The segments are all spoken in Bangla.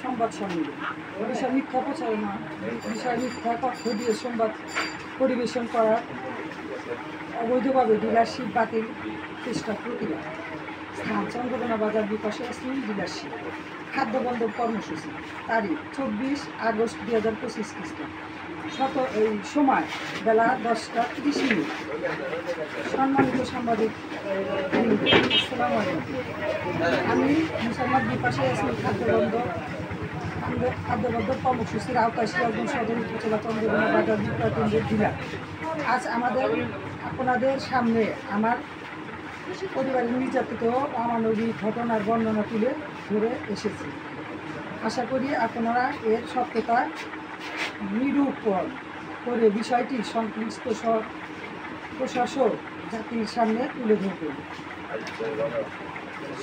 সংবাদ সম্মেলন বিষয় মিথ্যা প্রচারণা, বিষয় মিথ্যা তথ্য দিয়ে সংবাদ পরিবেশন করার অবৈধভাবে ডিলারশিপ বাতিল চেষ্টা প্রতিবাদ। স্থান চন্দ্রকোনা বাজার বিকাশে ইয়াসমিন ডিলারশিপ। খাদ্য বন্ধ কর্মসূচি। তারিখ 24 আগস্ট 2025 খ্রিস্টাব্দ। সময় বেলা 10:30। সম্মানিত সাংবাদিক, আসসালামু আলাইকুম। আমি মুসাম্মদ বিপাশা ইয়াসমিন খাদ্যবন্ধ কর্মসূচির আওতায় সিরাজগঞ্জ সদর উপজেলা চন্দ্রকোনা বাজার বিক্রয় কেন্দ্রের ডিলার। আজ আপনাদের সামনে আমার পরিবারের নির্যাতিত অমানবিক ঘটনার বর্ণনা তুলে ধরে এসেছি। আশা করি আপনারা এর সত্যতা নিরূপণ করে বিষয়টি সংশ্লিষ্ট প্রশাসক জাতির সামনে তুলে ধরবেন।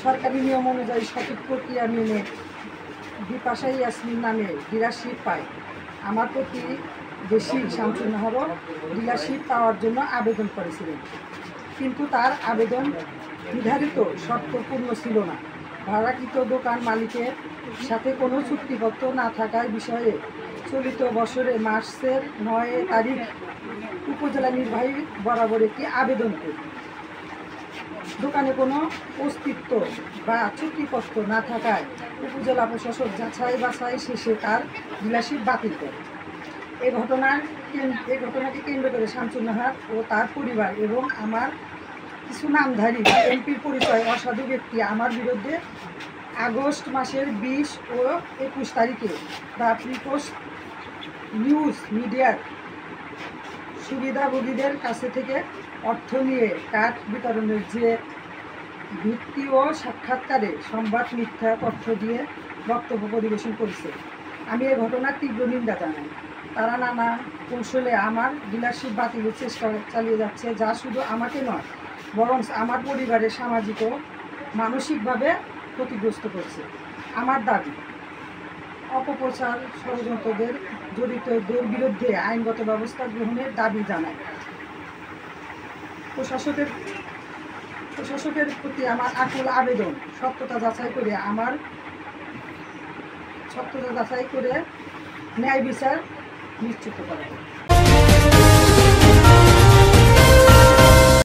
সরকারি নিয়ম অনুযায়ী সঠিক প্রক্রিয়া মেনে বিপাশা ইয়াসমিন নামে ডিলারশিপ পায়। আমার প্রতিবেশী শামসুন নাহারও ডিলারশিপ পাওয়ার জন্য আবেদন করেছিলেন, কিন্তু তার আবেদন নির্ধারিত শর্ত পূর্ণ ছিল না। ভাড়াকৃত দোকান মালিকের সাথে কোনো চুক্তিপত্র না থাকার বিষয়ে চলিত বছরের মার্চের 9 তারিখ উপজেলা নির্বাহী বরাবর একটি আবেদন করি। দোকানে কোনো অস্তিত্ব বা চুক্তিপত্র না থাকায় উপজেলা প্রশাসক যাচাই বাছাই শেষে তার ডিলারশিপ বাতিল করে। এই ঘটনাকে কেন্দ্র করে শামসুন নাহার ও তার পরিবার এবং আমার কিছু নামধারী এমপির পরিচয় অসাধু ব্যক্তি আমার বিরুদ্ধে আগস্ট মাসের 20 ও 21 তারিখে দ্য পিপলস নিউজ মিডিয়ার সুবিধাভোগীদের কাছে থেকে অর্থ নিয়ে কার্ড বিতরণের যে ভিত্তি ও সাক্ষাৎকারে সংবাদ মিথ্যা তথ্য দিয়ে বক্তব্য পরিবেশন করেছে। আমি এই ঘটনার তীব্র নিন্দা জানাই। তারা নানা কৌশলে আমার ডিলারশিপ বাতিলের চেষ্টা চালিয়ে যাচ্ছে, যা শুধু আমাকে নয় বরং আমার পরিবারের সামাজিক ও মানসিকভাবে ক্ষতিগ্রস্ত করছে। আমার দাবি, অপপ্রচার ষড়যন্ত্রদের জড়িতদের বিরুদ্ধে আইনগত ব্যবস্থা গ্রহণের দাবি জানাই। প্রশাসকের প্রতি আমার আকুল আবেদন, সত্যতা যাচাই করে ন্যায় বিচার নিশ্চিত করা।